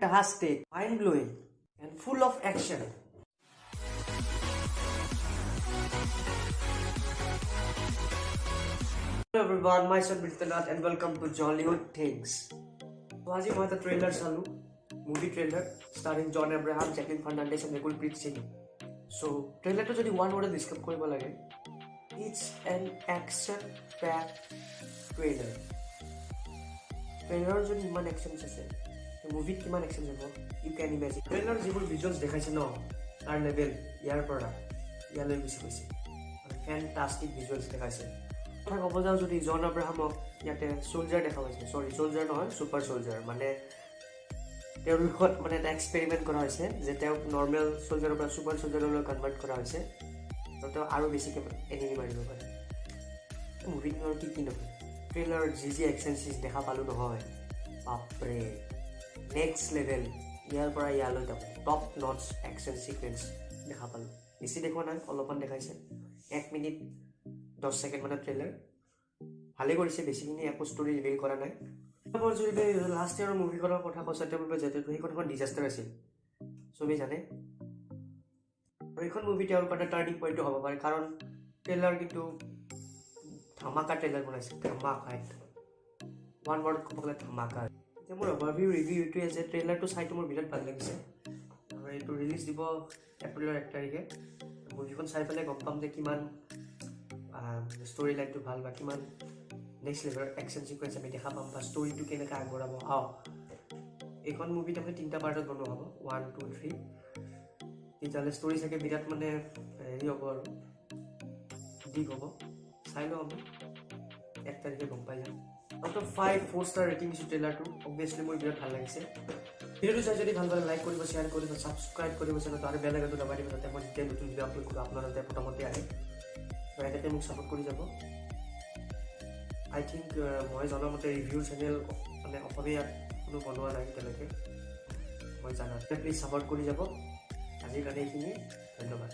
fantastic, mind-blowing, and full of action. Hello everyone, myself Biditya Nath and welcome to Jollywood Things. So आज मैं तो trailer चालू movie trailer starring John Abraham, Jacqueline Fernandez and Gulpreet Singh. So trailer तो যদি one word describe কৰিব লাগে, it's an action-packed trailer. ট্ৰেইলাৰৰ যদি ইমান এক্সনছ আছে মুভিত কিমান এক্সন হ'ব ইউ কেন ইমেজিন ট্ৰেইলাৰ যিবোৰ ভিজুৱেলছ দেখাইছে ন তাৰ লেভেল ইয়াৰ পৰা ইয়ালৈ গুচি গৈছে ফেণ্টাষ্টিক ভিজুৱেলছ দেখাইছে কথা ক'ব যাওঁ যদি জন আব্ৰাহামক ইয়াতে চ'লজাৰ দেখা পাইছে চৰি চ'লজাৰ নহয় ছুপাৰ চ'লজাৰ মানে তেওঁৰ লগত মানে এটা এক্সপেৰিমেণ্ট কৰা হৈছে যে তেওঁক নৰ্মেল চ'লজাৰৰ পৰা ছুপাৰ চ'লজাৰলৈ কনভাৰ্ট কৰা হৈছে আৰু তেওঁ আৰু বেছিকৈ এনিমি মাৰিব পাৰে মুভিখনৰ কি কি নহয় ট্ৰেইলাৰ যি এক্সন চিজ দেখা পালোঁ নহয় বাপৰে নেক্সট লেভেল ইয়াৰ পৰা ইয়ালৈ যাব টপ নটছ এক্সন চিকুৱেঞ্চ দেখা পালোঁ বেছি দেখুৱা নাই অলপমান দেখাইছে 1 মিনিট 10 ছেকেণ্ড মানে ট্ৰেইলাৰ ভালে কৰিছে বেছিখিনি একো ষ্টৰি ৰিভিল কৰা নাই যদি লাষ্ট ইয়াৰৰ মুভিখনৰ কথা কৈছে তেওঁলোকে যিহেতু সেইখন এখন ডিজাষ্টাৰ আছিল চবেই জানে আৰু এইখন মুভি তেওঁৰ কাৰণে টাৰ্নিং পইণ্টটো হ'ব পাৰে কাৰণ ট্ৰেইলাৰ কিন্তু ধামাকা ট্ৰেইলাৰ বনাইছে ধামাকা একদম ওৱান ৱৰ্ড ক'ব গ'লে ধামাকা এতিয়া মোৰ অভাৰভিউ ৰিভিউ এইটোৱে আছে ট্ৰেইলাৰটো চাইটো মোৰ বিৰাট ভাল লাগিছে আৰু এইটো ৰিলিজ দিব এপ্ৰিলৰ 1 তাৰিখে মুভিখন চাই পেলাই গম পাম যে কিমান ষ্টৰি লাইনটো ভাল বা কিমান নেক্সট লেভেলৰ এক্সন চিকুৱেঞ্চ আমি দেখা পাম বা ষ্টৰিটো কেনেকৈ আগবঢ়াব এইখন মুভি তাৰমানে 3টা পাৰ্টত বনোৱা হ'ব 1, 2, 3 তেতিয়াহ'লে ষ্টৰি চাগে বিৰাট মানে হেৰি হ'ব আৰু ডিপ হ'ব চাই লওঁ আমি 1 তাৰিখে গম পাই যাম আউট অফ 5 4 ষ্টাৰ ৰেটিং দিছোঁ ট্ৰেইলাৰটো অবভিয়াছলি মোৰ বিৰাট ভাল লাগিছে ভিডিঅ'টো চাই যদি ভাল পালে লাইক কৰিব শ্বেয়াৰ কৰিব ছাবস্ক্ৰাইব কৰিব চেনেলটো আৰু বেল আইকনটো দবাই দিব যাতে মই যেতিয়া নতুন ভিডিঅ' আপলোড কৰোঁ আপোনাৰ তাতে প্ৰথমতে আহে এনেকৈ মোক ছাপোৰ্ট কৰি যাব আই থিংক মই জনামতে ৰিভিউ চেনেল মানে অসমীয়াত কোনো বনোৱা নাই এতিয়ালৈকে মই জানাত প্লিজ ছাপোৰ্ট কৰি যাব আজিৰ কাৰণে এইখিনিয়ে ধন্যবাদ